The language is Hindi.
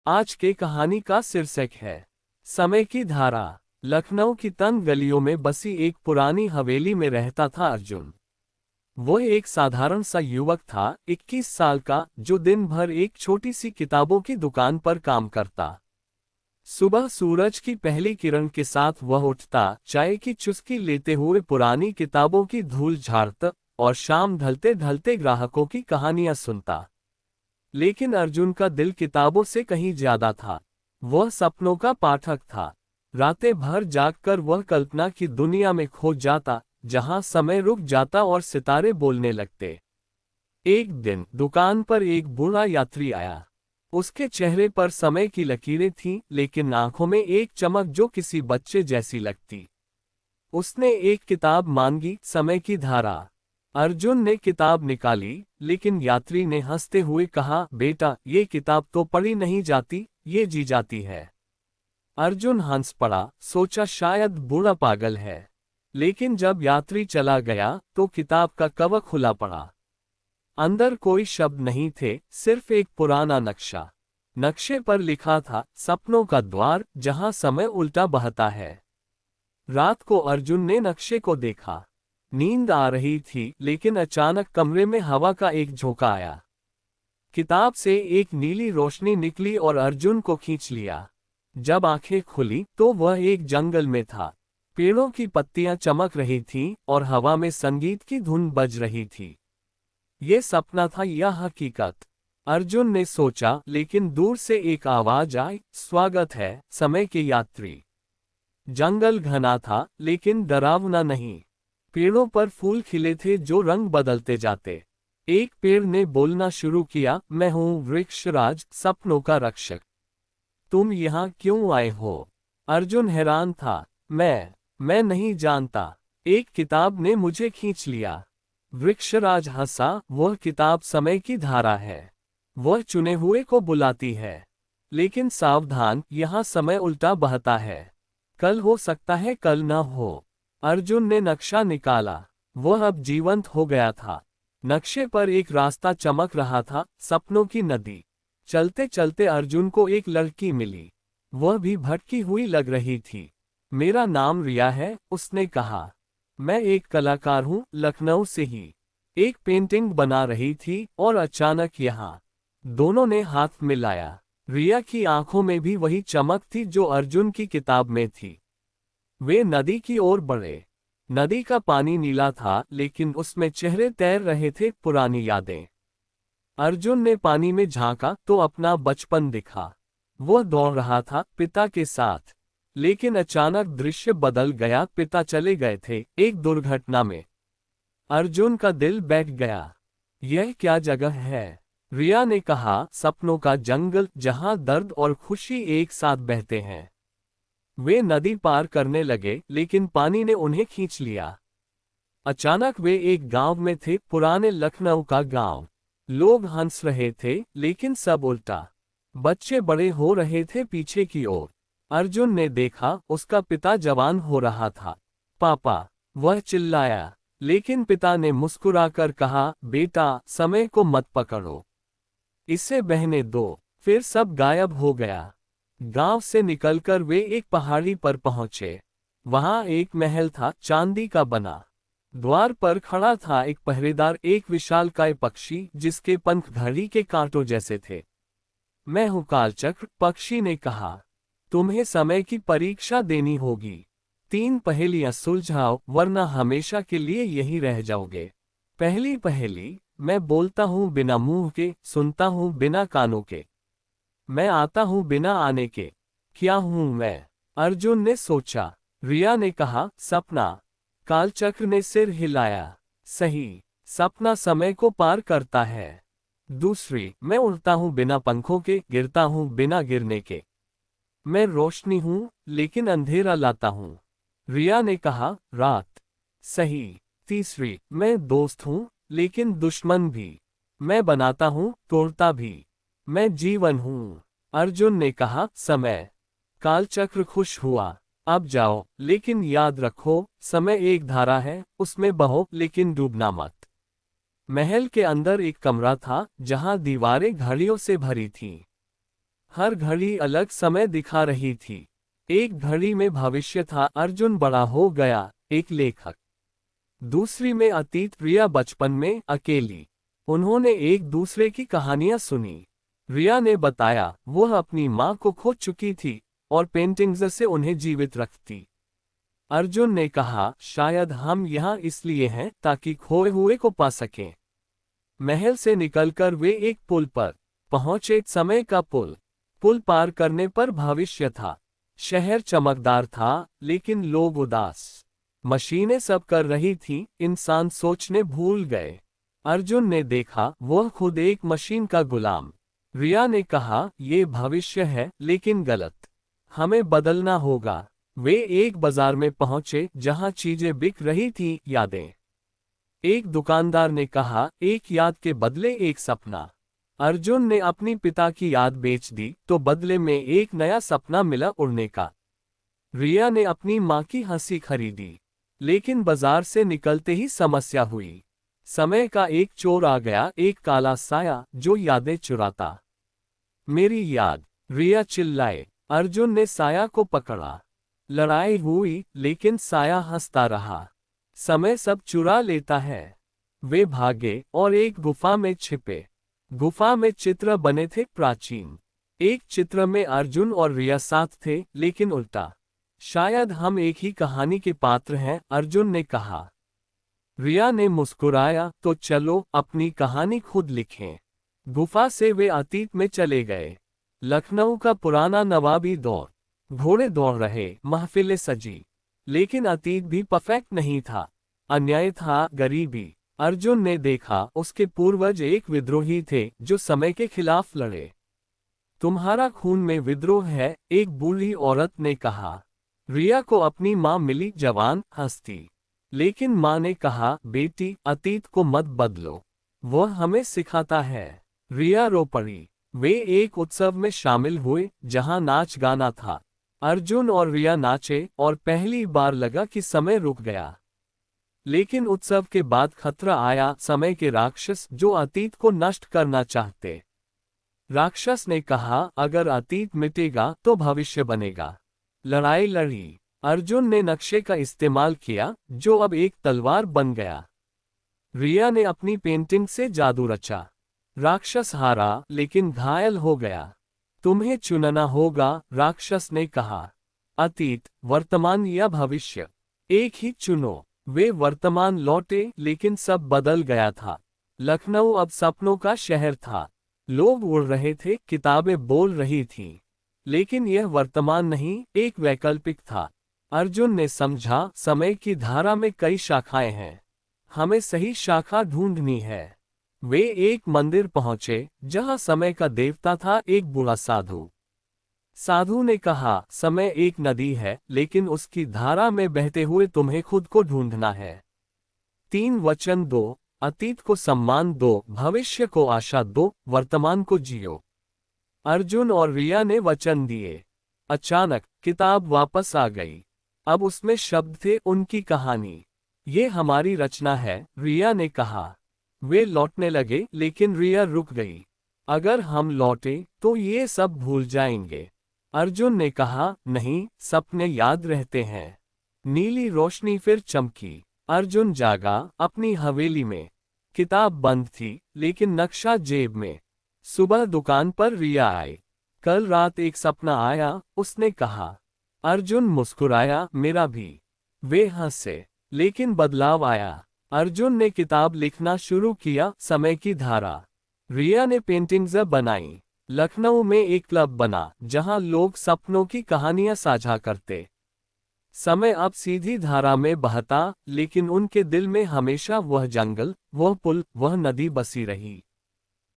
आज के कहानी का शीर्षक है समय की धारा। लखनऊ की तंग गलियों में बसी एक पुरानी हवेली में रहता था अर्जुन। वो एक साधारण सा युवक था, 21 साल का, जो दिन भर एक छोटी सी किताबों की दुकान पर काम करता। सुबह सूरज की पहली किरण के साथ वह उठता, चाय की चुस्की लेते हुए पुरानी किताबों की धूल झाड़ता और शाम ढलते ढलते ग्राहकों की कहानियां सुनता। लेकिन अर्जुन का दिल किताबों से कहीं ज्यादा था। वह सपनों का पाठक था। रातें भर जागकर वह कल्पना की दुनिया में खो जाता, जहां समय रुक जाता और सितारे बोलने लगते। एक दिन दुकान पर एक बूढ़ा यात्री आया। उसके चेहरे पर समय की लकीरें थीं, लेकिन आंखों में एक चमक जो किसी बच्चे जैसी लगती। उसने एक किताब मांगी, समय की धारा। अर्जुन ने किताब निकाली, लेकिन यात्री ने हंसते हुए कहा, बेटा, ये किताब तो पढ़ी नहीं जाती, ये जी जाती है। अर्जुन हंस पड़ा, सोचा शायद बूढ़ा पागल है। लेकिन जब यात्री चला गया तो किताब का कवर खुला पड़ा। अंदर कोई शब्द नहीं थे, सिर्फ एक पुराना नक्शा। नक्शे पर लिखा था, सपनों का द्वार, जहां समय उल्टा बहता है। रात को अर्जुन ने नक्शे को देखा। नींद आ रही थी, लेकिन अचानक कमरे में हवा का एक झोंका आया। किताब से एक नीली रोशनी निकली और अर्जुन को खींच लिया। जब आंखें खुली तो वह एक जंगल में था। पेड़ों की पत्तियां चमक रही थीं और हवा में संगीत की धुन बज रही थी। ये सपना था या हकीकत? अर्जुन ने सोचा, लेकिन दूर से एक आवाज आई, स्वागत है, समय के यात्री। जंगल घना था, लेकिन डरावना नहीं। पेड़ों पर फूल खिले थे जो रंग बदलते जाते। एक पेड़ ने बोलना शुरू किया, मैं हूँ वृक्षराज, सपनों का रक्षक। तुम यहाँ क्यों आए हो? अर्जुन हैरान था। मैं नहीं जानता। एक किताब ने मुझे खींच लिया। वृक्षराज हंसा, वह किताब समय की धारा है। वह चुने हुए को बुलाती है। लेकिन सावधान, यहाँ समय उल्टा बहता है। कल हो सकता है, कल न हो। अर्जुन ने नक्शा निकाला। वह अब जीवंत हो गया था। नक्शे पर एक रास्ता चमक रहा था, सपनों की नदी। चलते चलते अर्जुन को एक लड़की मिली। वह भी भटकी हुई लग रही थी। मेरा नाम रिया है, उसने कहा। मैं एक कलाकार हूँ, लखनऊ से ही। एक पेंटिंग बना रही थी और अचानक यहाँ। दोनों ने हाथ मिलाया। रिया की आंखों में भी वही चमक थी जो अर्जुन की किताब में थी। वे नदी की ओर बढ़े। नदी का पानी नीला था, लेकिन उसमें चेहरे तैर रहे थे, पुरानी यादें। अर्जुन ने पानी में झांका तो अपना बचपन दिखा। वह दौड़ रहा था पिता के साथ। लेकिन अचानक दृश्य बदल गया, पिता चले गए थे एक दुर्घटना में। अर्जुन का दिल बैठ गया। यह क्या जगह है? रिया ने कहा, सपनों का जंगल, जहां दर्द और खुशी एक साथ बहते हैं। वे नदी पार करने लगे, लेकिन पानी ने उन्हें खींच लिया। अचानक वे एक गांव में थे, पुराने लखनऊ का गांव। लोग हंस रहे थे, लेकिन सब उल्टा। बच्चे बड़े हो रहे थे पीछे की ओर। अर्जुन ने देखा, उसका पिता जवान हो रहा था। पापा, वह चिल्लाया। लेकिन पिता ने मुस्कुराकर कहा, बेटा, समय को मत पकड़ो, इसे बहने दो। फिर सब गायब हो गया। गांव से निकलकर वे एक पहाड़ी पर पहुंचे। वहां एक महल था, चांदी का बना। द्वार पर खड़ा था एक पहरेदार, एक विशालकाय पक्षी जिसके पंख घड़ी के कांटों जैसे थे। मैं हूं कालचक्र, पक्षी ने कहा। तुम्हें समय की परीक्षा देनी होगी। 3 पहेलियां सुलझाओ, वरना हमेशा के लिए यही रह जाओगे। पहली पहेली, मैं बोलता हूं बिना मुंह के, सुनता हूं बिना कानों के। मैं आता हूं बिना आने के। क्या हूं मैं? अर्जुन ने सोचा। रिया ने कहा, सपना। कालचक्र ने सिर हिलाया। सही, सपना समय को पार करता है। दूसरी, मैं उड़ता हूं बिना पंखों के, गिरता हूं बिना गिरने के। मैं रोशनी हूं, लेकिन अंधेरा लाता हूं। रिया ने कहा, रात। सही। तीसरी, मैं दोस्त हूं, लेकिन दुश्मन भी। मैं बनाता हूं, तोड़ता भी। मैं जीवन हूं। अर्जुन ने कहा, समय। कालचक्र खुश हुआ। अब जाओ, लेकिन याद रखो, समय एक धारा है, उसमें बहो, लेकिन डूबना मत। महल के अंदर एक कमरा था, जहां दीवारें घड़ियों से भरी थीं। हर घड़ी अलग समय दिखा रही थी। एक घड़ी में भविष्य था, अर्जुन बड़ा हो गया, एक लेखक। दूसरी में अतीत, रिया बचपन में अकेली। उन्होंने एक दूसरे की कहानियां सुनी। रिया ने बताया वह अपनी मां को खो चुकी थी और पेंटिंग्स से उन्हें जीवित रखती। अर्जुन ने कहा शायद हम यहाँ इसलिए हैं ताकि खोए हुए को पा सकें। महल से निकलकर वे एक पुल पर पहुंचे, समय का पुल। पुल पार करने पर भविष्य था। शहर चमकदार था लेकिन लोग उदास। मशीनें सब कर रही थीं, इंसान सोचने भूल गए। अर्जुन ने देखा वह खुद एक मशीन का गुलाम। रिया ने कहा ये भविष्य है लेकिन गलत। हमें बदलना होगा। वे एक बाजार में पहुंचे जहां चीजें बिक रही थीं, यादें। एक दुकानदार ने कहा एक याद के बदले एक सपना। अर्जुन ने अपनी पिता की याद बेच दी तो बदले में एक नया सपना मिला, उड़ने का। रिया ने अपनी मां की हंसी खरीदी लेकिन बाजार से निकलते ही समस्या हुई। समय का एक चोर आ गया, एक काला साया जो यादें चुराता। मेरी याद, रिया चिल्लाए। अर्जुन ने साया को पकड़ा। लड़ाई हुई लेकिन साया हंसता रहा। समय सब चुरा लेता है। वे भागे और एक गुफा में छिपे। गुफा में चित्र बने थे, प्राचीन। एक चित्र में अर्जुन और रिया साथ थे लेकिन उल्टा। शायद हम एक ही कहानी के पात्र हैं, अर्जुन ने कहा। रिया ने मुस्कुराया, तो चलो अपनी कहानी खुद लिखें। गुफा से वे अतीत में चले गए। लखनऊ का पुराना नवाबी दौर। घोड़े दौड़ रहे, महफिलें सजी। लेकिन अतीत भी परफेक्ट नहीं था। अन्याय था, गरीबी। अर्जुन ने देखा उसके पूर्वज एक विद्रोही थे जो समय के खिलाफ लड़े। तुम्हारा खून में विद्रोह है, एक बूढ़ी औरत ने कहा। रिया को अपनी मां मिली, जवान, हंसती। लेकिन मां ने कहा बेटी, अतीत को मत बदलो, वह हमें सिखाता है। रिया रो पड़ी। वे एक उत्सव में शामिल हुए जहां नाच गाना था। अर्जुन और रिया नाचे और पहली बार लगा कि समय रुक गया। लेकिन उत्सव के बाद खतरा आया, समय के राक्षस जो अतीत को नष्ट करना चाहते। राक्षस ने कहा अगर अतीत मिटेगा तो भविष्य बनेगा। लड़ाई लड़ी। अर्जुन ने नक्शे का इस्तेमाल किया जो अब एक तलवार बन गया। रिया ने अपनी पेंटिंग से जादू रचा। राक्षस हारा लेकिन घायल हो गया। तुम्हें चुनना होगा, राक्षस ने कहा। अतीत, वर्तमान या भविष्य, एक ही चुनो। वे वर्तमान लौटे लेकिन सब बदल गया था। लखनऊ अब सपनों का शहर था। लोग उड़ रहे थे, किताबें बोल रही थीं। लेकिन यह वर्तमान नहीं, एक वैकल्पिक था। अर्जुन ने समझा समय की धारा में कई शाखाएं हैं। हमें सही शाखा ढूंढनी है। वे एक मंदिर पहुंचे जहां समय का देवता था, एक बूढ़ा साधु। साधु ने कहा समय एक नदी है लेकिन उसकी धारा में बहते हुए तुम्हें खुद को ढूंढना है। 3 वचन दो, अतीत को सम्मान दो, भविष्य को आशा दो, वर्तमान को जियो। अर्जुन और रिया ने वचन दिए। अचानक किताब वापस आ गई। अब उसमें शब्द थे, उनकी कहानी। ये हमारी रचना है, रिया ने कहा। वे लौटने लगे लेकिन रिया रुक गई। अगर हम लौटे तो ये सब भूल जाएंगे। अर्जुन ने कहा नहीं, सपने याद रहते हैं। नीली रोशनी फिर चमकी। अर्जुन जागा अपनी हवेली में। किताब बंद थी लेकिन नक्शा जेब में। सुबह दुकान पर रिया आई। कल रात एक सपना आया, उसने कहा। अर्जुन मुस्कुराया, मेरा भी। वे हंसे। लेकिन बदलाव आया। अर्जुन ने किताब लिखना शुरू किया, समय की धारा। रिया ने पेंटिंग्स बनाई। लखनऊ में एक क्लब बना जहां लोग सपनों की कहानियां साझा करते। समय अब सीधी धारा में बहता लेकिन उनके दिल में हमेशा वह जंगल, वह पुल, वह नदी बसी रही।